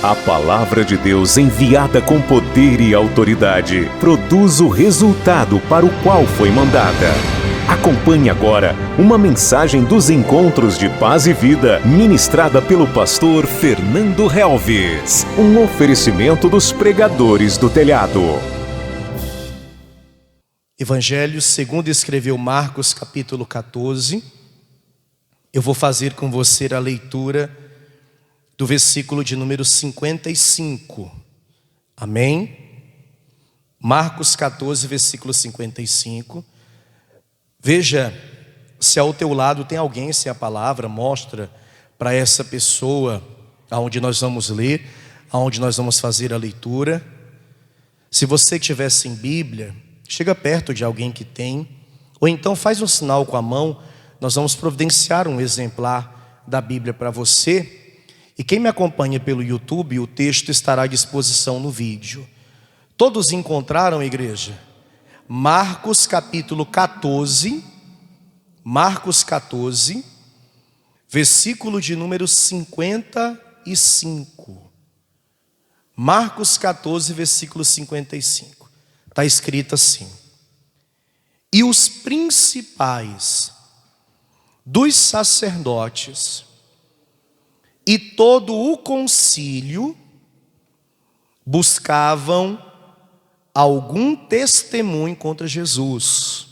A palavra de Deus, enviada com poder e autoridade, produz o resultado para o qual foi mandada. Acompanhe agora uma mensagem dos Encontros de Paz e Vida, ministrada pelo pastor Fernando Helves. Um oferecimento dos pregadores do telhado. Evangelho segundo escreveu Marcos, capítulo 14. Eu vou fazer com você a leitura do versículo de número 55. Amém? Marcos 14, versículo 55. Veja se ao teu lado tem alguém sem a palavra. Mostra para essa pessoa aonde nós vamos ler, aonde nós vamos fazer a leitura. Se você tiver sem Bíblia, chega perto de alguém que tem, ou então faz um sinal com a mão. Nós vamos providenciar um exemplar da Bíblia para você. E quem me acompanha pelo YouTube, o texto estará à disposição no vídeo. Todos encontraram, igreja? Marcos capítulo 14, versículo de número 55. Marcos 14, versículo 55. Está escrito assim: e os principais dos sacerdotes e todo o concílio buscavam algum testemunho contra Jesus,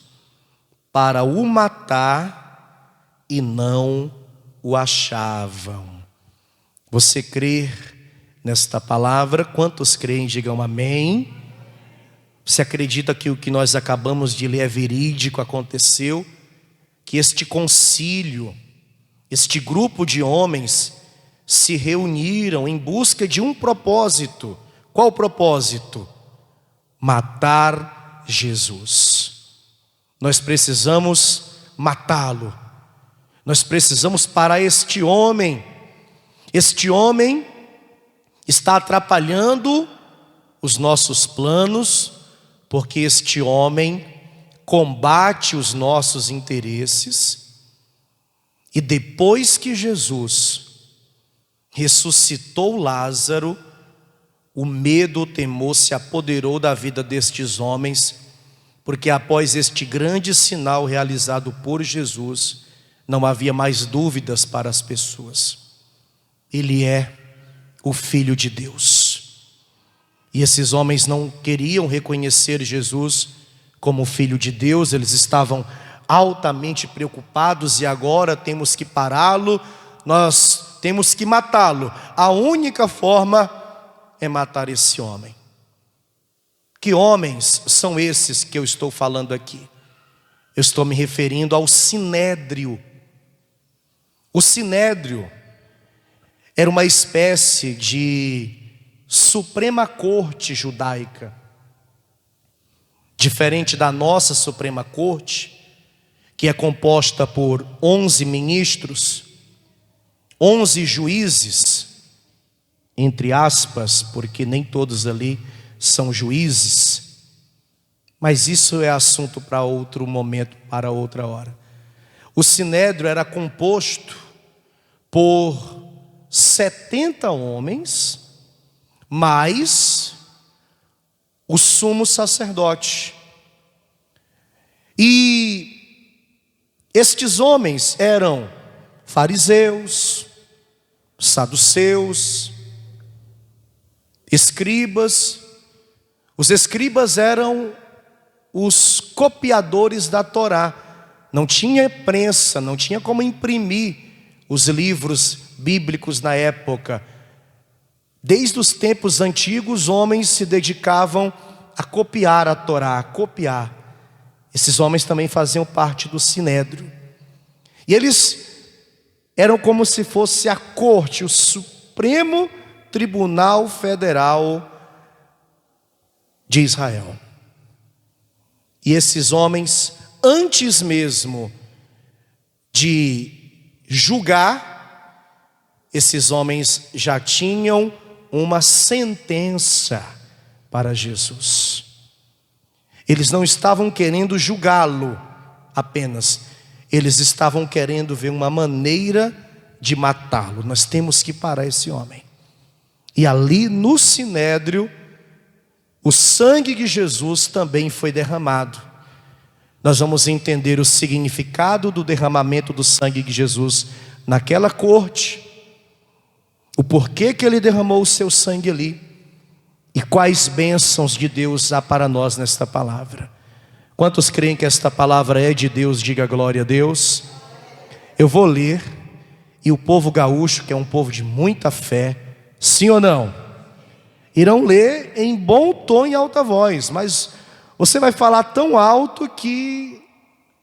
para o matar, e não o achavam. Você crê nesta palavra? Quantos creem, digam amém. Você acredita que o que nós acabamos de ler é verídico, aconteceu? Que este concílio, este grupo de homens se reuniram em busca de um propósito. Qual propósito? Matar Jesus. Nós precisamos matá-lo. Nós precisamos parar este homem. Este homem está atrapalhando os nossos planos, porque este homem combate os nossos interesses. E depois que Jesus ressuscitou Lázaro, o medo, o temor se apoderou da vida destes homens, porque após este grande sinal realizado por Jesus, não havia mais dúvidas para as pessoas. Ele é o Filho de Deus. E esses homens não queriam reconhecer Jesus como Filho de Deus, eles estavam altamente preocupados, e agora temos que pará-lo, nós temos que matá-lo. A única forma é matar esse homem. Que homens são esses que eu estou falando aqui? Eu estou me referindo ao Sinédrio. O Sinédrio era uma espécie de Suprema Corte judaica. Diferente da nossa Suprema Corte, que é composta por 11 ministros, 11 juízes, entre aspas, porque nem todos ali são juízes, mas isso é assunto para outro momento, para outra hora. O Sinédrio era composto por 70 homens, mais o sumo sacerdote. E estes homens eram fariseus, saduceus, escribas. Os escribas eram os copiadores da Torá. Não tinha prensa, não tinha como imprimir os livros bíblicos na época. Desde os tempos antigos, homens se dedicavam a copiar a Torá, a copiar. Esses homens também faziam parte do Sinédrio. E eles eram como se fosse a corte, o Supremo Tribunal Federal de Israel. E esses homens, antes mesmo de julgar, esses homens já tinham uma sentença para Jesus. Eles não estavam querendo julgá-lo apenas, eles estavam querendo ver uma maneira de matá-lo. Nós temos que parar esse homem. E ali no sinédrio, o sangue de Jesus também foi derramado. Nós vamos entender o significado do derramamento do sangue de Jesus naquela corte, o porquê que ele derramou o seu sangue ali, e quais bênçãos de Deus há para nós nesta palavra. Quantos creem que esta palavra é de Deus? Diga glória a Deus. Eu vou ler, e o povo gaúcho, que é um povo de muita fé, sim ou não, irão ler em bom tom e alta voz, mas você vai falar tão alto que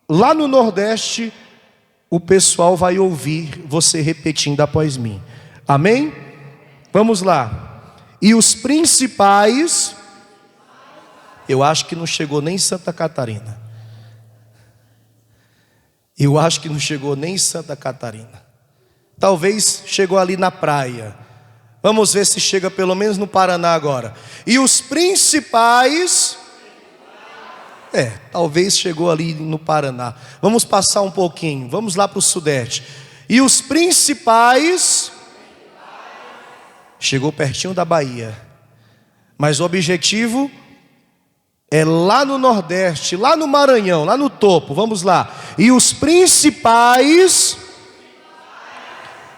lá no Nordeste o pessoal vai ouvir você repetindo após mim. Amém? Vamos lá. E os principais, eu acho que não chegou nem em Santa Catarina. Eu acho que não chegou nem em Santa Catarina. Talvez chegou ali na praia. Vamos ver se chega pelo menos no Paraná agora. E os principais, talvez chegou ali no Paraná. Vamos passar um pouquinho, vamos lá para o Sudeste. E os principais, chegou pertinho da Bahia. Mas o objetivo é lá no Nordeste, lá no Maranhão, lá no topo. Vamos lá. E os principais,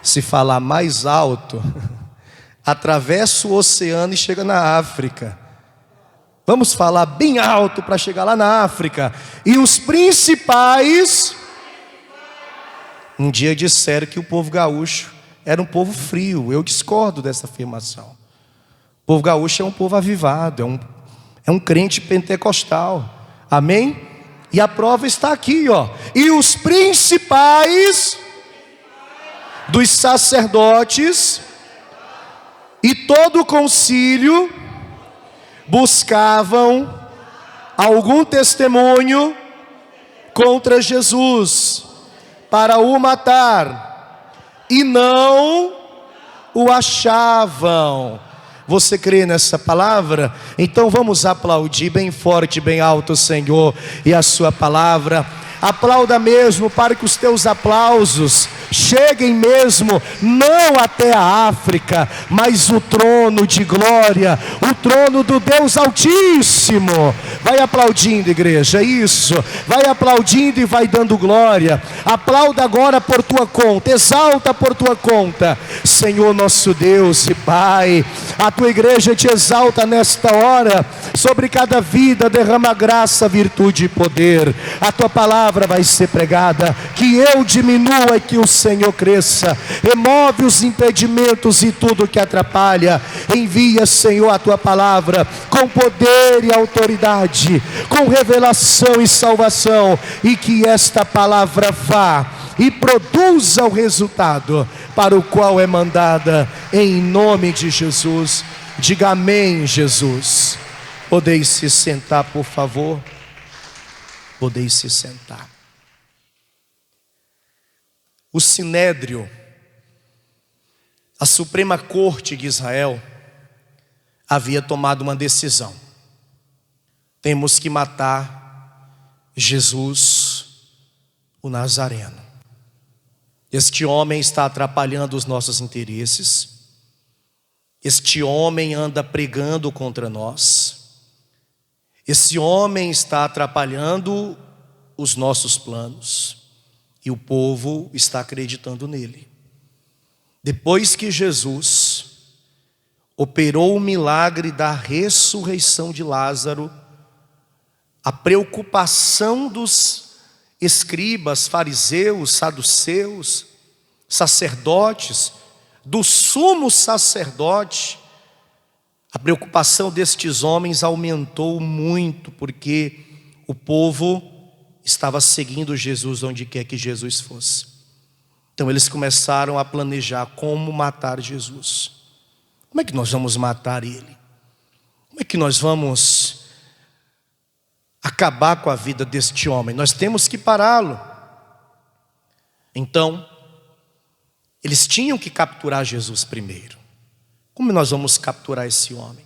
se falar mais alto, atravessa o oceano e chega na África. Vamos falar bem alto para chegar lá na África. E os principais, um dia disseram que o povo gaúcho era um povo frio. Eu discordo dessa afirmação. O povo gaúcho é um povo avivado, é um crente pentecostal. Amém? E a prova está aqui, ó. E os principais dos sacerdotes e todo o concílio buscavam algum testemunho contra Jesus para o matar, e não o achavam. Você crê nessa palavra? Então vamos aplaudir bem forte, bem alto o Senhor e a sua palavra. Aplauda mesmo, para que os teus aplausos cheguem mesmo, não até a África, mas o trono de glória, o trono do Deus Altíssimo. Vai aplaudindo, igreja, isso, vai aplaudindo e vai dando glória. Aplauda agora por tua conta, exalta por tua conta. Senhor nosso Deus e Pai, a tua igreja te exalta nesta hora. Sobre cada vida derrama graça, virtude e poder. A tua palavra vai ser pregada, que eu diminua e que o Senhor cresça. Remove os impedimentos e tudo que atrapalha. Envia, Senhor, a tua palavra com poder e autoridade, com revelação e salvação, e que esta palavra vá e produza o resultado para o qual é mandada, em nome de Jesus. Diga amém, Jesus. Podeis se sentar, por favor. Podeis se sentar. O Sinédrio, a Suprema Corte de Israel, havia tomado uma decisão. Temos que matar Jesus, o Nazareno. Este homem está atrapalhando os nossos interesses. Este homem anda pregando contra nós. Esse homem está atrapalhando os nossos planos, e o povo está acreditando nele. Depois que Jesus operou o milagre da ressurreição de Lázaro, a preocupação dos escribas, fariseus, saduceus, sacerdotes, do sumo sacerdote, a preocupação destes homens aumentou muito, porque o povo estava seguindo Jesus onde quer que Jesus fosse. Então eles começaram a planejar como matar Jesus. Como é que nós vamos matar ele? Como é que nós vamos acabar com a vida deste homem? Nós temos que pará-lo. Então, eles tinham que capturar Jesus primeiro. Como nós vamos capturar esse homem?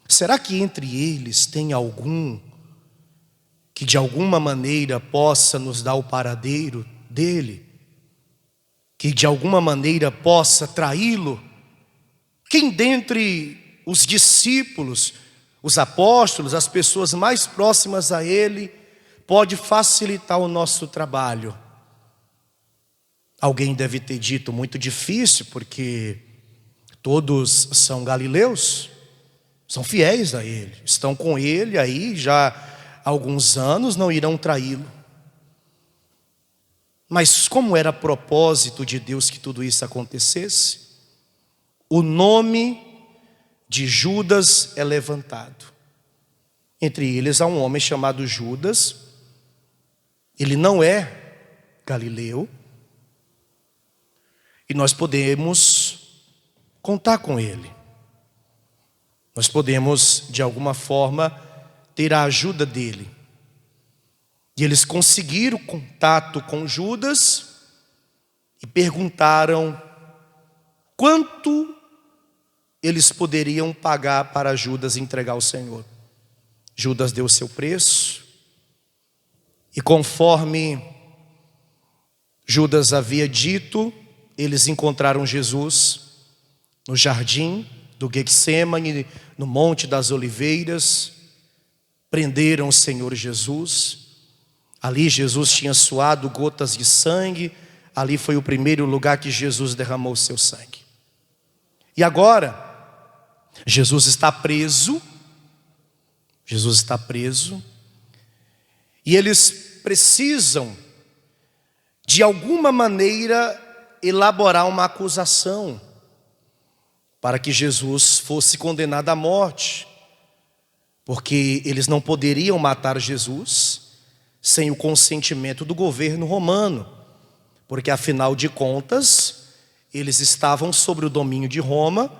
Será que entre eles tem algum que de alguma maneira possa nos dar o paradeiro dele? Que de alguma maneira possa traí-lo? Quem dentre os discípulos, os apóstolos, as pessoas mais próximas a ele, pode facilitar o nosso trabalho? Alguém deve ter dito: muito difícil, porque todos são galileus, são fiéis a ele, estão com ele aí já há alguns anos, não irão traí-lo. Mas como era propósito de Deus que tudo isso acontecesse, o nome de Judas é levantado. Entre eles há um homem chamado Judas. Ele não é galileu, e nós podemos contar com ele. Nós podemos, de alguma forma, ter a ajuda dele. E eles conseguiram contato com Judas e perguntaram quanto eles poderiam pagar para Judas entregar ao Senhor. Judas deu o seu preço, e conforme Judas havia dito, eles encontraram Jesus no jardim do Getsêmani, no Monte das Oliveiras. Prenderam o Senhor Jesus. Ali Jesus tinha suado gotas de sangue. Ali foi o primeiro lugar que Jesus derramou o seu sangue. E agora, Jesus está preso. Jesus está preso. E eles precisam, de alguma maneira, elaborar uma acusação para que Jesus fosse condenado à morte, porque eles não poderiam matar Jesus sem o consentimento do governo romano, porque afinal de contas eles estavam sob o domínio de Roma.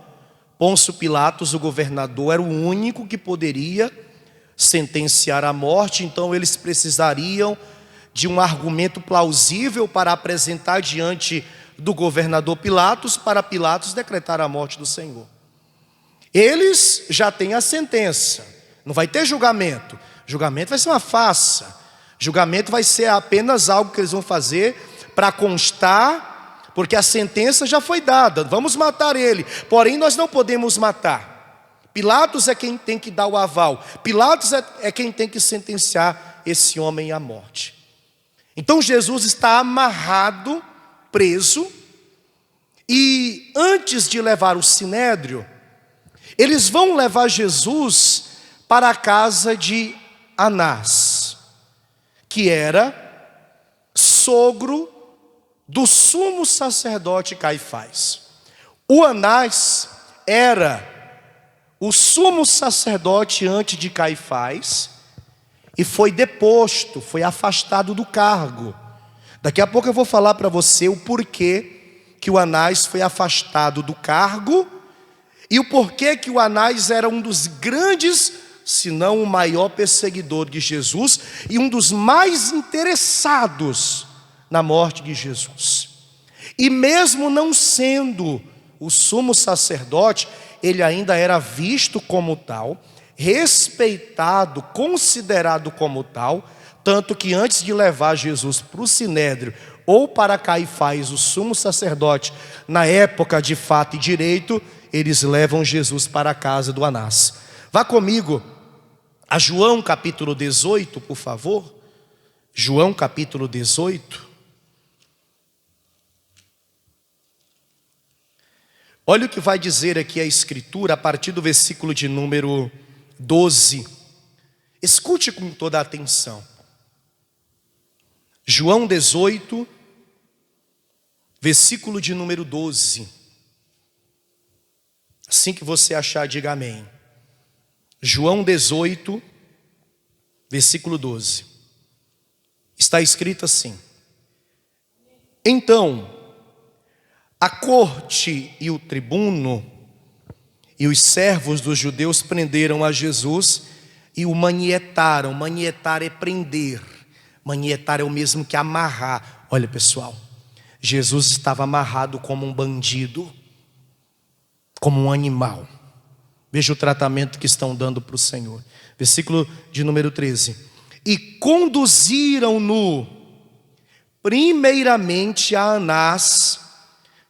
Pôncio Pilatos, o governador, era o único que poderia sentenciar à morte. Então eles precisariam de um argumento plausível para apresentar diante do governador Pilatos, para Pilatos decretar a morte do Senhor. Eles já têm a sentença, não vai ter julgamento. Julgamento vai ser uma farsa. Julgamento vai ser apenas algo que eles vão fazer para constar, porque a sentença já foi dada: vamos matar ele, porém nós não podemos matar. Pilatos é quem tem que dar o aval, Pilatos é quem tem que sentenciar esse homem à morte. Então Jesus está amarrado, preso, e antes de levar o sinédrio, eles vão levar Jesus para a casa de Anás, que era sogro do sumo sacerdote Caifás. O Anás era o sumo sacerdote antes de Caifás e foi deposto, foi afastado do cargo. Daqui a pouco eu vou falar para você o porquê que o Anás foi afastado do cargo e o porquê que o Anás era um dos grandes, se não o maior perseguidor de Jesus e um dos mais interessados na morte de Jesus. E mesmo não sendo o sumo sacerdote, ele ainda era visto como tal, respeitado, considerado como tal, tanto que antes de levar Jesus para o sinédrio ou para Caifás, o sumo sacerdote, na época de fato e direito, eles levam Jesus para a casa do Anás. Vá comigo a João capítulo 18, por favor. João capítulo 18. Olha o que vai dizer aqui a Escritura a partir do versículo de número 12. Escute com toda a atenção. João 18, versículo de número 12. Assim que você achar, diga amém. João 18, versículo 12. Está escrito assim: então, a corte e o tribuno e os servos dos judeus prenderam a Jesus e o manietaram. Manietar é prender. Manietar é o mesmo que amarrar. Olha, pessoal, Jesus estava amarrado como um bandido, como um animal. Veja o tratamento que estão dando para o Senhor. Versículo de número 13. E conduziram-no primeiramente a Anás,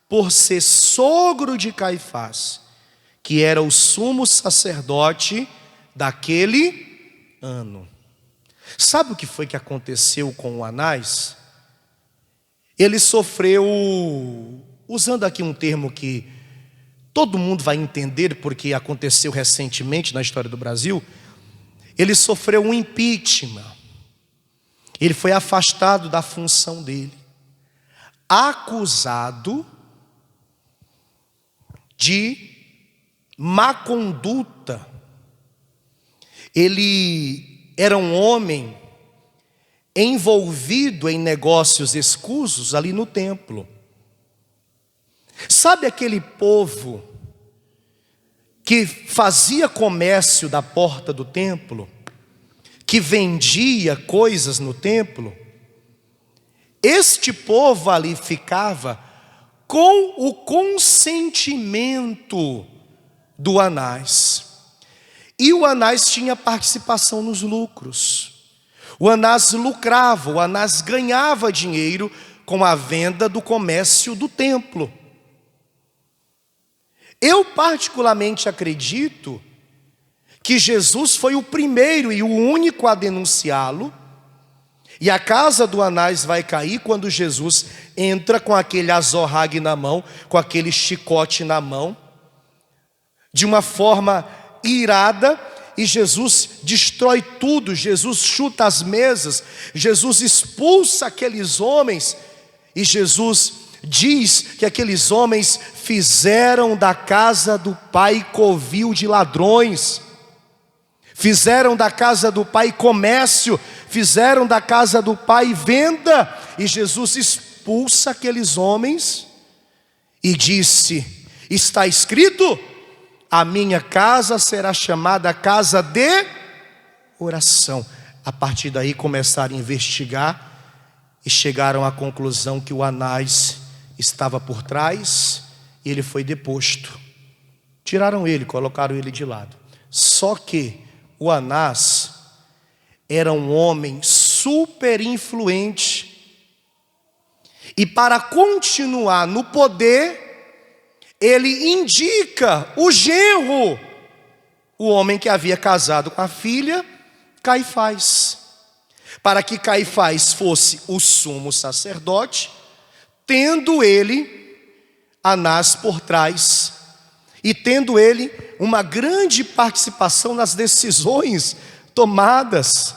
por ser sogro de Caifás, que era o sumo sacerdote daquele ano. Sabe o que foi que aconteceu com o Anás? Ele sofreu, usando aqui um termo que todo mundo vai entender porque aconteceu recentemente na história do Brasil, ele sofreu um impeachment. Ele foi afastado da função dele, acusado de má conduta. Ele era um homem envolvido em negócios escusos ali no templo. Sabe aquele povo que fazia comércio da porta do templo, que vendia coisas no templo? Este povo ali ficava com o consentimento do Anás. E o Anás tinha participação nos lucros. O Anás lucrava, o Anás ganhava dinheiro com a venda do comércio do templo. Eu particularmente acredito que Jesus foi o primeiro e o único a denunciá-lo, e a casa do Anás vai cair quando Jesus entra com aquele azorrague na mão, com aquele chicote na mão, de uma forma irada, e Jesus destrói tudo. Jesus chuta as mesas, Jesus expulsa aqueles homens, e Jesus diz que aqueles homens fizeram da casa do pai covil de ladrões, fizeram da casa do pai comércio, fizeram da casa do pai venda. E Jesus expulsa aqueles homens e disse: está escrito, a minha casa será chamada casa de oração. A partir daí começaram a investigar e chegaram à conclusão que o Anás estava por trás, e ele foi deposto. Tiraram ele, colocaram ele de lado. Só que o Anás era um homem super influente, e para continuar no poder, ele indica o genro, o homem que havia casado com a filha, Caifás, para que Caifás fosse o sumo sacerdote, tendo ele Anás por trás, e tendo ele uma grande participação nas decisões tomadas.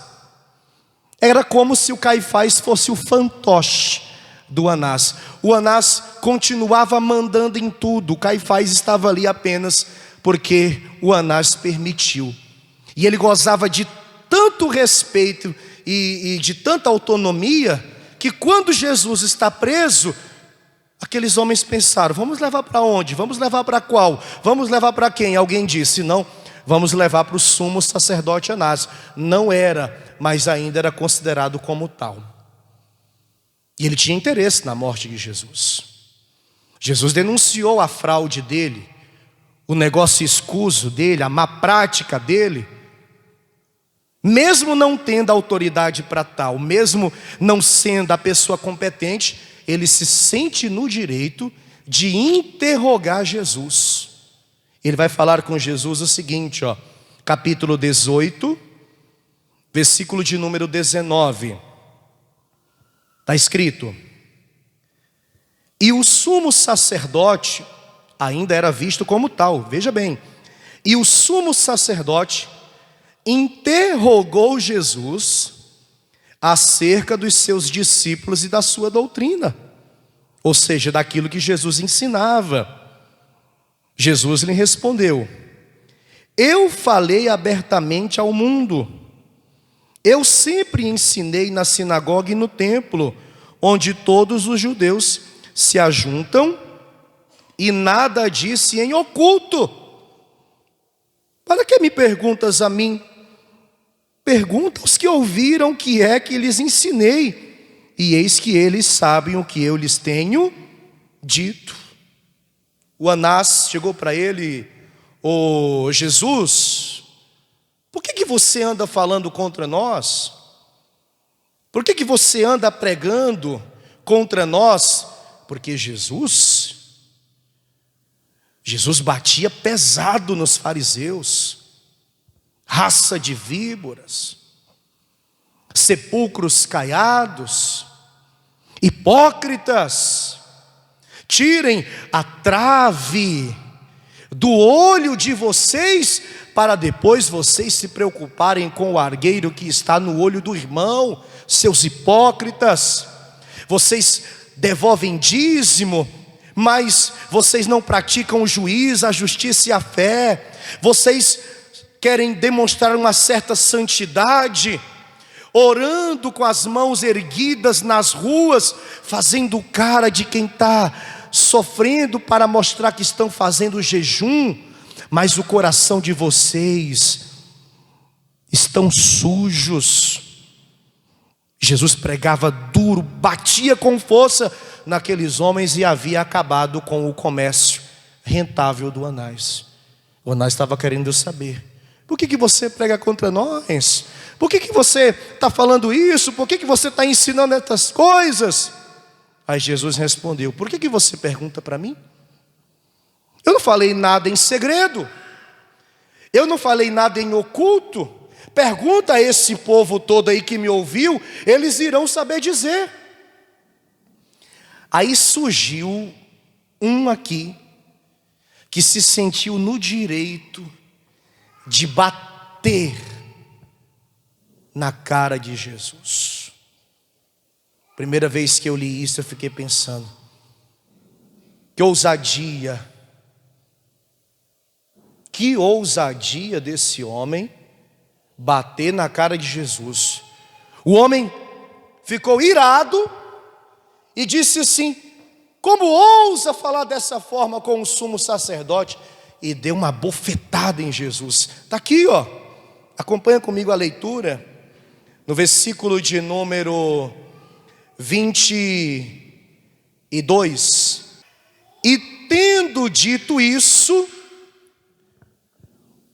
Era como se o Caifás fosse o fantoche do Anás. O Anás continuava mandando em tudo, o Caifás estava ali apenas porque o Anás permitiu. E ele gozava de tanto respeito e de tanta autonomia, que quando Jesus está preso, aqueles homens pensaram: vamos levar para onde? Vamos levar para qual? Vamos levar para quem? Alguém disse: não, vamos levar para o sumo sacerdote Anás. Não era, mas ainda era considerado como tal. E ele tinha interesse na morte de Jesus. Jesus denunciou a fraude dele, o negócio escuso dele, a má prática dele. Mesmo não tendo autoridade para tal, mesmo não sendo a pessoa competente, ele se sente no direito de interrogar Jesus. Ele vai falar com Jesus o seguinte, capítulo 18, versículo de número 19. Está escrito: e o sumo sacerdote ainda era visto como tal, veja bem, e o sumo sacerdote interrogou Jesus acerca dos seus discípulos e da sua doutrina, ou seja, daquilo que Jesus ensinava. Jesus lhe respondeu: eu falei abertamente ao mundo. Eu sempre ensinei na sinagoga e no templo, onde todos os judeus se ajuntam, e nada disse em oculto. Para que me perguntas a mim? Pergunta aos que ouviram o que é que lhes ensinei, e eis que eles sabem o que eu lhes tenho dito. O Anás chegou para ele: ô Jesus, por que você anda falando contra nós? Por que você anda pregando contra nós? Porque Jesus Jesus batia pesado nos fariseus, raça de víboras, sepulcros caiados, hipócritas, tirem a trave do olho de vocês, para depois vocês se preocuparem com o argueiro que está no olho do irmão. Seus hipócritas, vocês devolvem dízimo, mas vocês não praticam o juízo, a justiça e a fé. Vocês querem demonstrar uma certa santidade, orando com as mãos erguidas nas ruas, fazendo cara de quem está sofrendo para mostrar que estão fazendo jejum, mas o coração de vocês estão sujos. Jesus pregava duro, batia com força naqueles homens e havia acabado com o comércio rentável do Anás. O Anás estava querendo saber: por que você prega contra nós? Por que você está falando isso? Por que você está ensinando essas coisas? Aí Jesus respondeu: por que você pergunta para mim? Eu não falei nada em segredo, eu não falei nada em oculto. Pergunta a esse povo todo aí que me ouviu, eles irão saber dizer. Aí surgiu um aqui que se sentiu no direito de bater na cara de Jesus. Primeira vez que eu li isso, eu fiquei pensando: que ousadia desse homem bater na cara de Jesus. O homem ficou irado e disse assim: como ousa falar dessa forma com o sumo sacerdote? E deu uma bofetada em Jesus. Está aqui, ó. Acompanha comigo a leitura. No versículo de número 22. E tendo dito isso,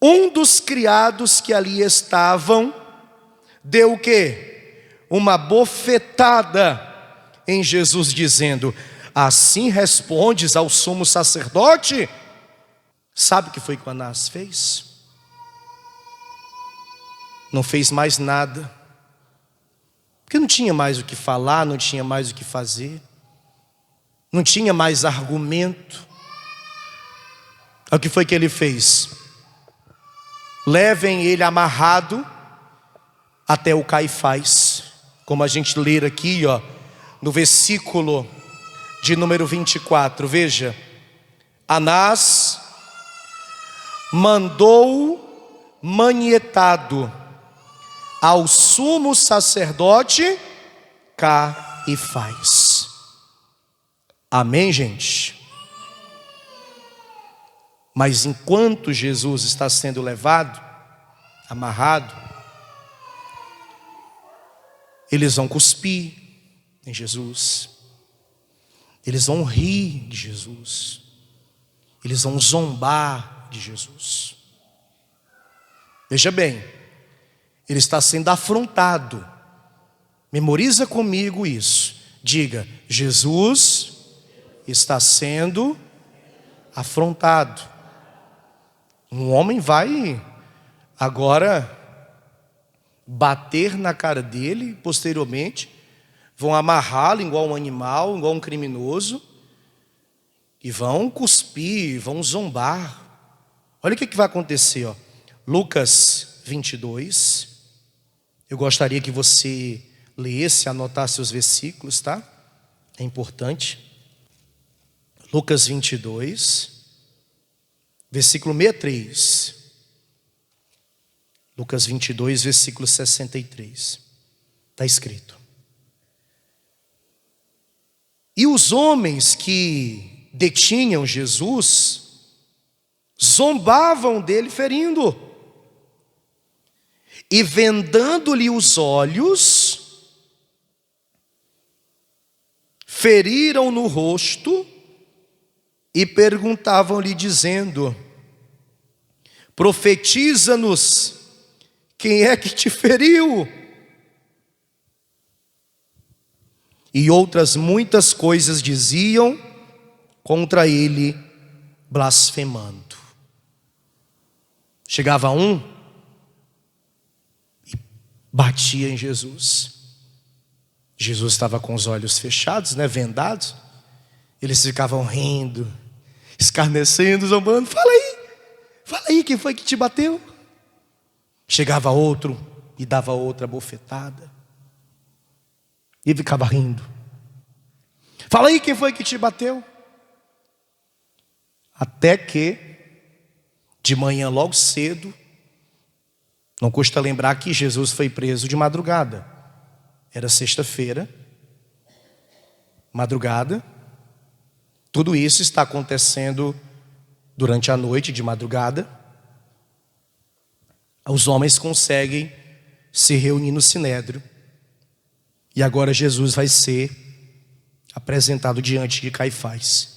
um dos criados que ali estavam deu o quê? Uma bofetada em Jesus, dizendo: assim respondes ao sumo sacerdote? Sabe o que foi que o Anás fez? Não fez mais nada, porque não tinha mais o que falar, não tinha mais o que fazer, não tinha mais argumento. O que foi que ele fez? Levem ele amarrado até o Caifás, como a gente lê aqui, ó, no versículo de número 24, veja: Anás mandou manietado ao sumo sacerdote Caifás. Amém, gente? Mas enquanto Jesus está sendo levado, amarrado, eles vão cuspir em Jesus, eles vão rir de Jesus, eles vão zombar de Jesus. Veja bem, ele está sendo afrontado. Memoriza comigo isso. Diga: Jesus está sendo afrontado. Um homem vai agora bater na cara dele, posteriormente vão amarrá-lo igual um animal, igual um criminoso, e vão cuspir, vão zombar. Olha o que vai acontecer, ó. Lucas 22. Eu gostaria que você lesse, anotasse os versículos, tá? É importante. Lucas 22, versículo 63. Lucas 22, versículo 63. Está escrito: e os homens que detinham Jesus zombavam dele, ferindo, e vendando-lhe os olhos, feriram no rosto e perguntavam-lhe, dizendo: profetiza-nos, quem é que te feriu? E outras muitas coisas diziam contra ele, blasfemando. Chegava um e batia em Jesus. Jesus estava com os olhos fechados, vendados. Eles ficavam rindo, escarnecendo, zombando. Fala aí, quem foi que te bateu? Chegava outro e dava outra bofetada. E ficava rindo. Fala aí, quem foi que te bateu? Até que, de manhã logo cedo, não custa lembrar que Jesus foi preso de madrugada. Era sexta-feira, madrugada. Tudo isso está acontecendo durante a noite, de madrugada. Os homens conseguem se reunir no Sinédrio. E agora Jesus vai ser apresentado diante de Caifás.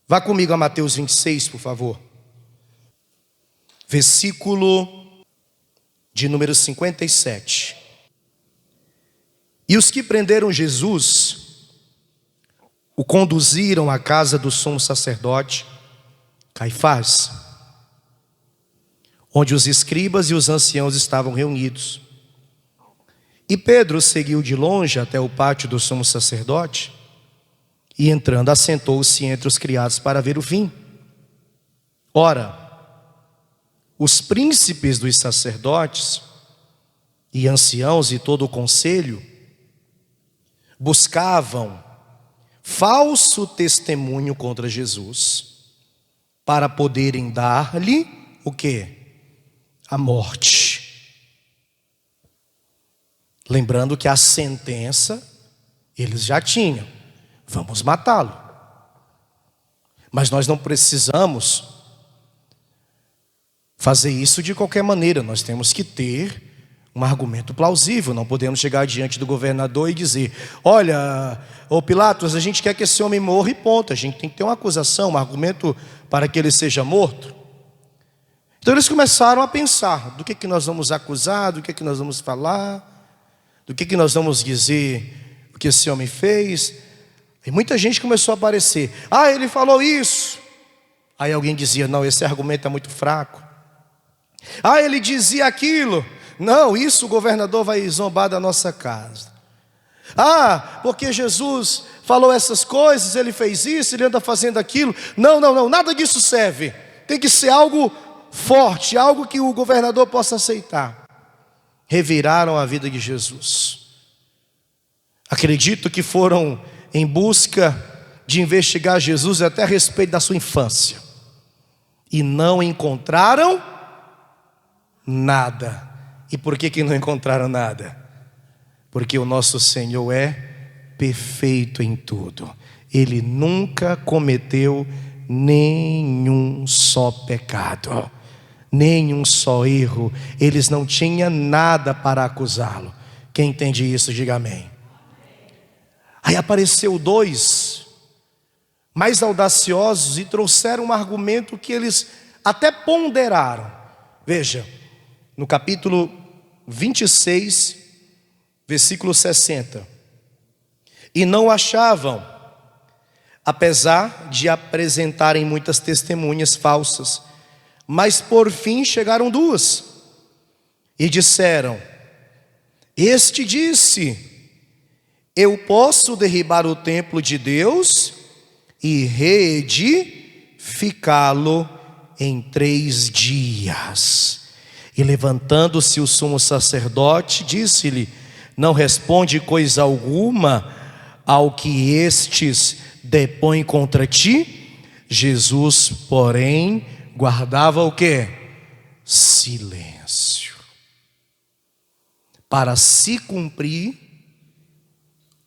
Vá comigo a Mateus 26, por favor. Versículo de número 57. E os que prenderam Jesus o conduziram à casa do sumo sacerdote Caifás, onde os escribas e os anciãos estavam reunidos. E Pedro seguiu de longe até o pátio do sumo sacerdote e, entrando, assentou-se entre os criados para ver o fim. Ora, os príncipes dos sacerdotes e anciãos e todo o conselho buscavam falso testemunho contra Jesus, para poderem dar-lhe o quê? A morte. Lembrando que a sentença eles já tinham: vamos matá-lo. Mas nós não precisamos fazer isso de qualquer maneira. Nós temos que ter um argumento plausível. Não podemos chegar diante do governador e dizer: olha, ô Pilatos, a gente quer que esse homem morra e ponto. A gente tem que ter uma acusação, um argumento para que ele seja morto. Então eles começaram a pensar: do que nós vamos acusar, do que nós vamos falar, do que nós vamos dizer o que esse homem fez. E muita gente começou a aparecer: ah, ele falou isso. Aí alguém dizia: não, esse argumento é muito fraco. Ah, ele dizia aquilo. Não, isso o governador vai zombar da nossa casa. Ah, porque Jesus falou essas coisas, ele fez isso, ele anda fazendo aquilo. Não, nada disso serve. Tem que ser algo forte, algo que o governador possa aceitar. Reviraram a vida de Jesus. Acredito que foram em busca de investigar Jesus até a respeito da sua infância. E não encontraram nada. E por que não encontraram nada? Porque o nosso Senhor é perfeito em tudo. Ele nunca cometeu nenhum só pecado, nenhum só erro. Eles não tinham nada para acusá-lo. Quem entende isso, diga amém. Aí apareceu dois mais audaciosos e trouxeram um argumento que eles até ponderaram. Veja, no capítulo 26, versículo 60. E não achavam, apesar de apresentarem muitas testemunhas falsas, mas por fim chegaram duas e disseram: este disse: eu posso derribar o templo de Deus e reedificá-lo em 3 dias. E levantando-se o sumo sacerdote, disse-lhe: não responde coisa alguma ao que estes depõem contra ti? Jesus, porém, guardava o quê? Silêncio. Para se cumprir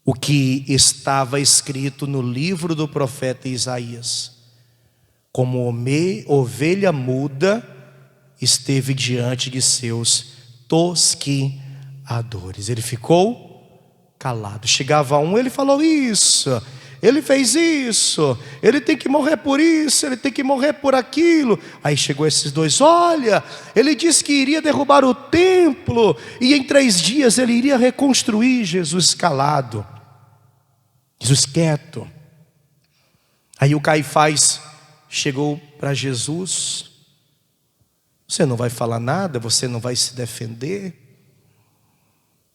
o que estava escrito no livro do profeta Isaías: como ovelha muda, esteve diante de seus tosquiadores. Ele ficou calado. Chegava um, ele falou isso, ele fez isso, ele tem que morrer por isso, ele tem que morrer por aquilo. Aí chegou esses dois: olha, ele disse que iria derrubar o templo e em 3 dias ele iria reconstruir. Jesus calado, Jesus quieto. Aí o Caifás chegou para Jesus: você não vai falar nada, você não vai se defender,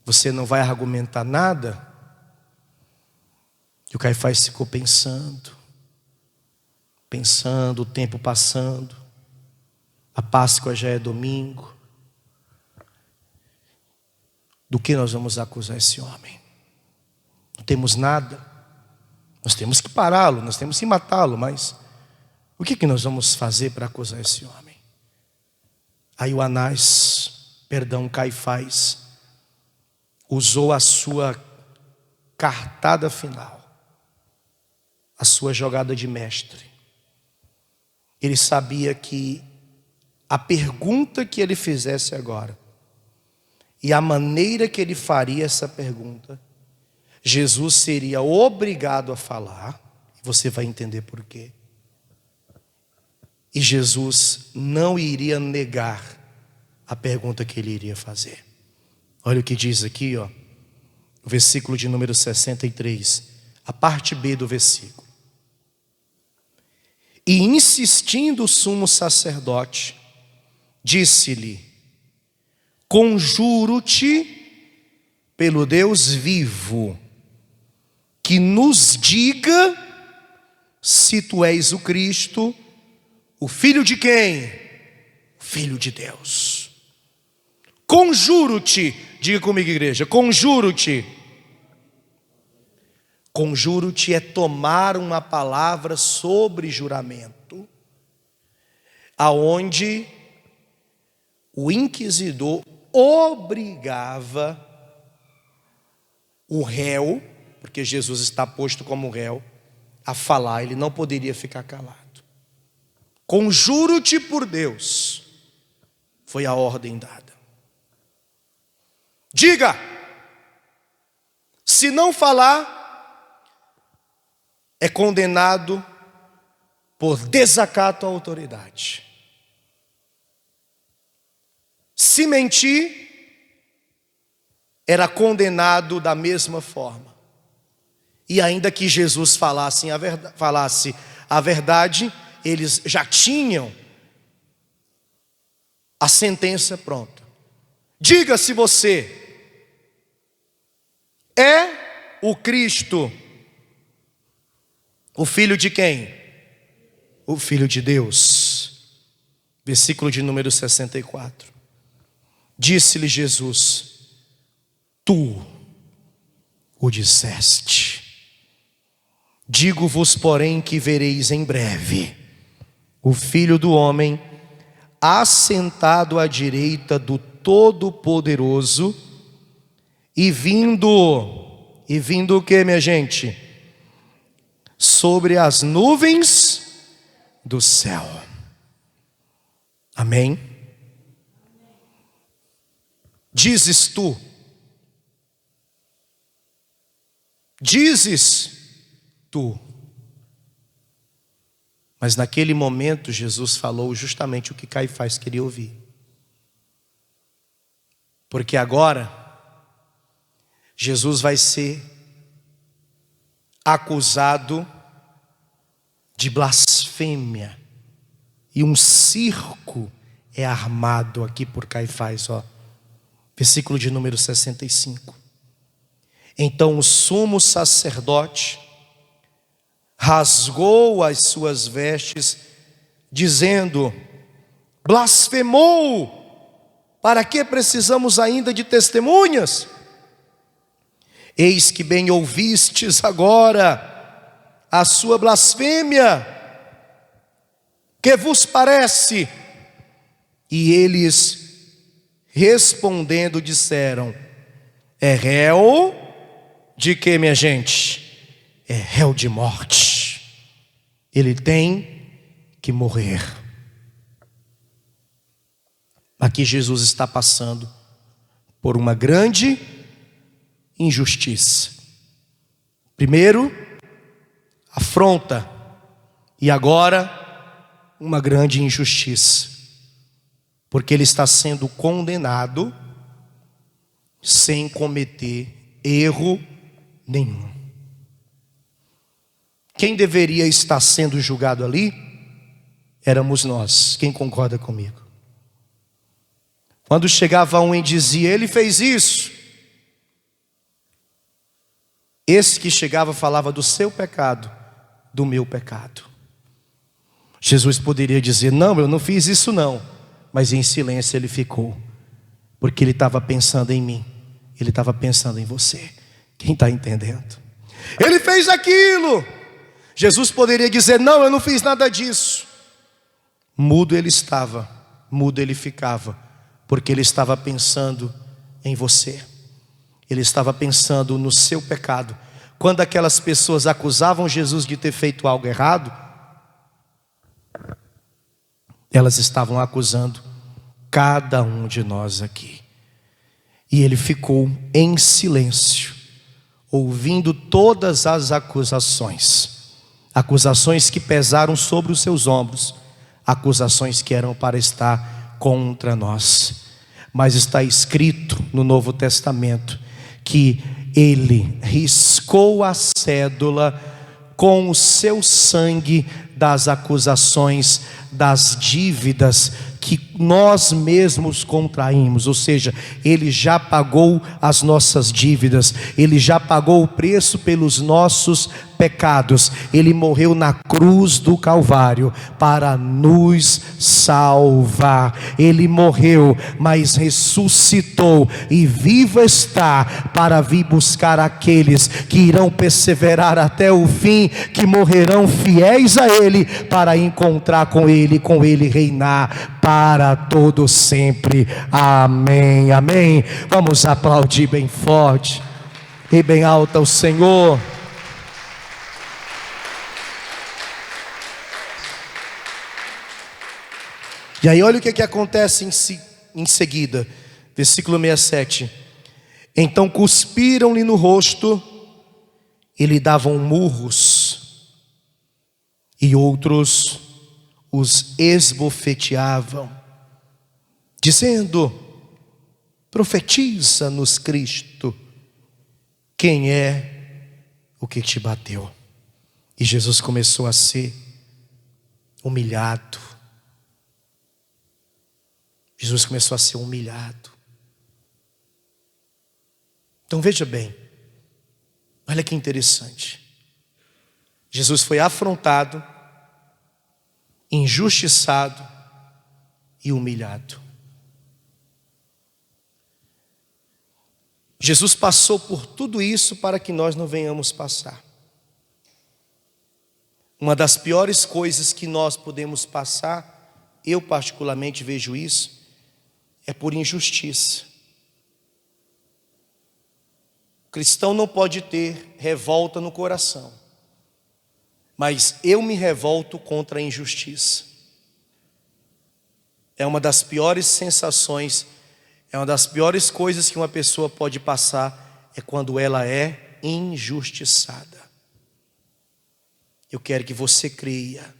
você não vai argumentar nada? E o Caifás ficou pensando, o tempo passando, a Páscoa já é domingo. Do que nós vamos acusar esse homem? Não temos nada. Nós temos que pará-lo, nós temos que matá-lo, mas o que nós vamos fazer para acusar esse homem? Aí o Caifás, usou a sua cartada final, a sua jogada de mestre. Ele sabia que a pergunta que ele fizesse agora, e a maneira que ele faria essa pergunta, Jesus seria obrigado a falar, e você vai entender por quê. E Jesus não iria negar a pergunta que ele iria fazer. Olha o que diz aqui, o versículo de número 63, a parte B do versículo. E insistindo o sumo sacerdote, disse-lhe: conjuro-te pelo Deus vivo, que nos diga se tu és o Cristo, o Filho de quem? O Filho de Deus. Conjuro-te, diga comigo, igreja, conjuro-te. Conjuro-te é tomar uma palavra sobre juramento, aonde o inquisidor obrigava o réu, porque Jesus está posto como réu, a falar, ele não poderia ficar calado. Conjuro-te por Deus, foi a ordem dada. Diga, se não falar, é condenado por desacato à autoridade. Se mentir, era condenado da mesma forma. E ainda que Jesus falasse a verdade, eles já tinham a sentença pronta. Diga se você é o Cristo, o Filho de quem? O Filho de Deus. Versículo de número 64. Disse-lhe Jesus: tu o disseste. Digo-vos, porém, que vereis em breve o Filho do Homem assentado à direita do Todo-Poderoso e vindo o que, minha gente? Sobre as nuvens do céu. Amém? Dizes tu, mas naquele momento Jesus falou justamente o que Caifás queria ouvir. Porque agora Jesus vai ser acusado de blasfêmia, e um circo é armado aqui por Caifás, versículo de número 65. Então o sumo sacerdote rasgou as suas vestes, dizendo: blasfemou! Para que precisamos ainda de testemunhas? Eis que bem ouvistes agora a sua blasfêmia. Que vos parece? E eles respondendo disseram: é réu de que, minha gente? É réu de morte. Ele tem que morrer. Aqui Jesus está passando por uma grande injustiça. Primeiro, afronta, e agora uma grande injustiça, porque ele está sendo condenado sem cometer erro nenhum. Quem deveria estar sendo julgado ali éramos nós. Quem concorda comigo? Quando chegava um e dizia: ele fez isso, esse que chegava falava do seu pecado, do meu pecado. Jesus poderia dizer: não, eu não fiz isso não. Mas em silêncio ele ficou, porque ele estava pensando em mim, ele estava pensando em você. Quem está entendendo? Ele fez aquilo. Jesus poderia dizer: não, eu não fiz nada disso. Mudo ele estava, mudo ele ficava, porque ele estava pensando em você. Ele estava pensando no seu pecado. Quando aquelas pessoas acusavam Jesus de ter feito algo errado, elas estavam acusando cada um de nós aqui. E ele ficou em silêncio, ouvindo todas as acusações. Acusações que pesaram sobre os seus ombros, acusações que eram para estar contra nós. Mas está escrito no Novo Testamento que ele riscou a cédula com o seu sangue das acusações, das dívidas que nós mesmos contraímos. Ou seja, ele já pagou as nossas dívidas, ele já pagou o preço pelos nossos pecados. Ele morreu na cruz do Calvário para nos salvar. Ele morreu, mas ressuscitou e vivo está para vir buscar aqueles que irão perseverar até o fim, que morrerão fiéis a ele, para encontrar com ele reinar para todo sempre. Amém, amém. Vamos aplaudir bem forte e bem alto ao Senhor. E aí olha o que acontece em seguida, versículo 67. Então cuspiram-lhe no rosto e lhe davam murros, e outros os esbofeteavam, dizendo: profetiza-nos, Cristo, quem é o que te bateu? E Jesus começou a ser humilhado. Jesus começou a ser humilhado. Então veja bem, olha que interessante. Jesus foi afrontado, injustiçado e humilhado. Jesus passou por tudo isso para que nós não venhamos passar. Uma das piores coisas que nós podemos passar, eu particularmente vejo isso, é por injustiça. O cristão não pode ter revolta no coração, mas eu me revolto contra a injustiça. É uma das piores sensações, é uma das piores coisas que uma pessoa pode passar, é quando ela é injustiçada. Eu quero que você creia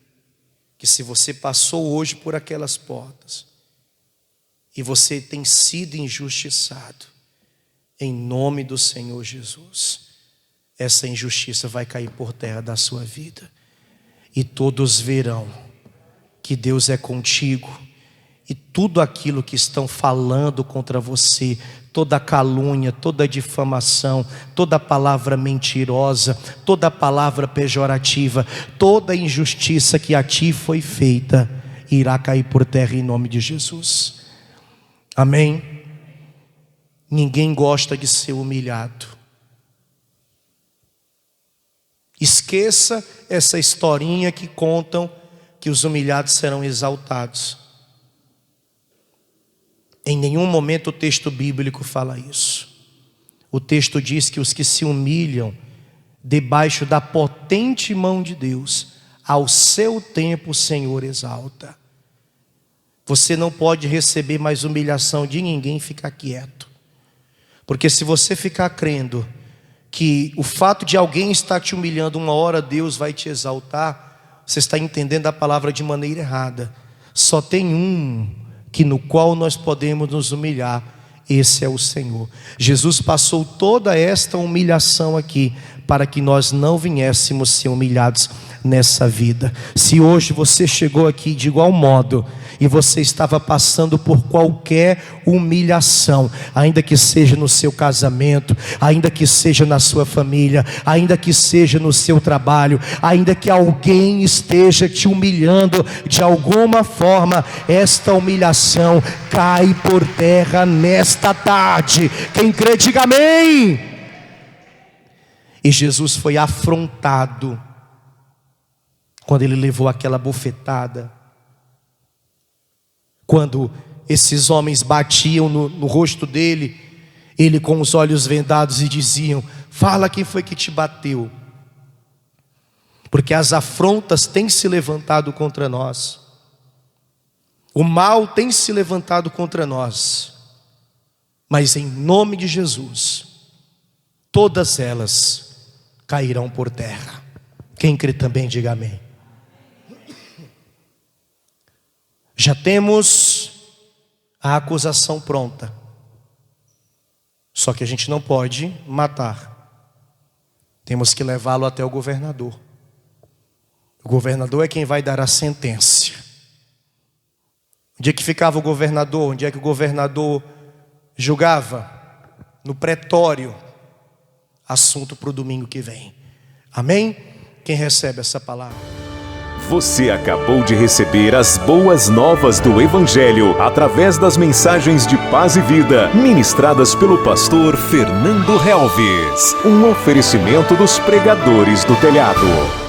que se você passou hoje por aquelas portas e você tem sido injustiçado, em nome do Senhor Jesus, essa injustiça vai cair por terra da sua vida, e todos verão que Deus é contigo, e tudo aquilo que estão falando contra você, toda calúnia, toda difamação, toda palavra mentirosa, toda palavra pejorativa, toda injustiça que a ti foi feita, irá cair por terra em nome de Jesus. Amém? Ninguém gosta de ser humilhado. Esqueça essa historinha que contam que os humilhados serão exaltados. Em nenhum momento o texto bíblico fala isso. O texto diz que os que se humilham debaixo da potente mão de Deus, ao seu tempo o Senhor exalta. Você não pode receber mais humilhação de ninguém e ficar quieto. Porque se você ficar crendo que o fato de alguém estar te humilhando, uma hora Deus vai te exaltar, você está entendendo a palavra de maneira errada. Só tem um que no qual nós podemos nos humilhar, esse é o Senhor. Jesus passou toda esta humilhação aqui para que nós não viéssemos ser humilhados nessa vida. Se hoje você chegou aqui de igual modo e você estava passando por qualquer humilhação, ainda que seja no seu casamento, ainda que seja na sua família, ainda que seja no seu trabalho, ainda que alguém esteja te humilhando de alguma forma, esta humilhação cai por terra nesta tarde. Quem crê, diga amém. E Jesus foi afrontado quando ele levou aquela bofetada, quando esses homens batiam no rosto dele, ele com os olhos vendados e diziam: fala quem foi que te bateu. Porque as afrontas têm se levantado contra nós, o mal tem se levantado contra nós, mas em nome de Jesus, todas elas cairão por terra. Quem crê também, diga amém. Já temos a acusação pronta, só que a gente não pode matar, temos que levá-lo até o governador. O governador é quem vai dar a sentença. Onde é que ficava o governador? Onde é que o governador julgava? No pretório. Assunto para o domingo que vem. Amém? Quem recebe essa palavra? Você acabou de receber as boas novas do Evangelho através das mensagens de paz e vida ministradas pelo pastor Fernando Helves. Um oferecimento dos pregadores do telhado.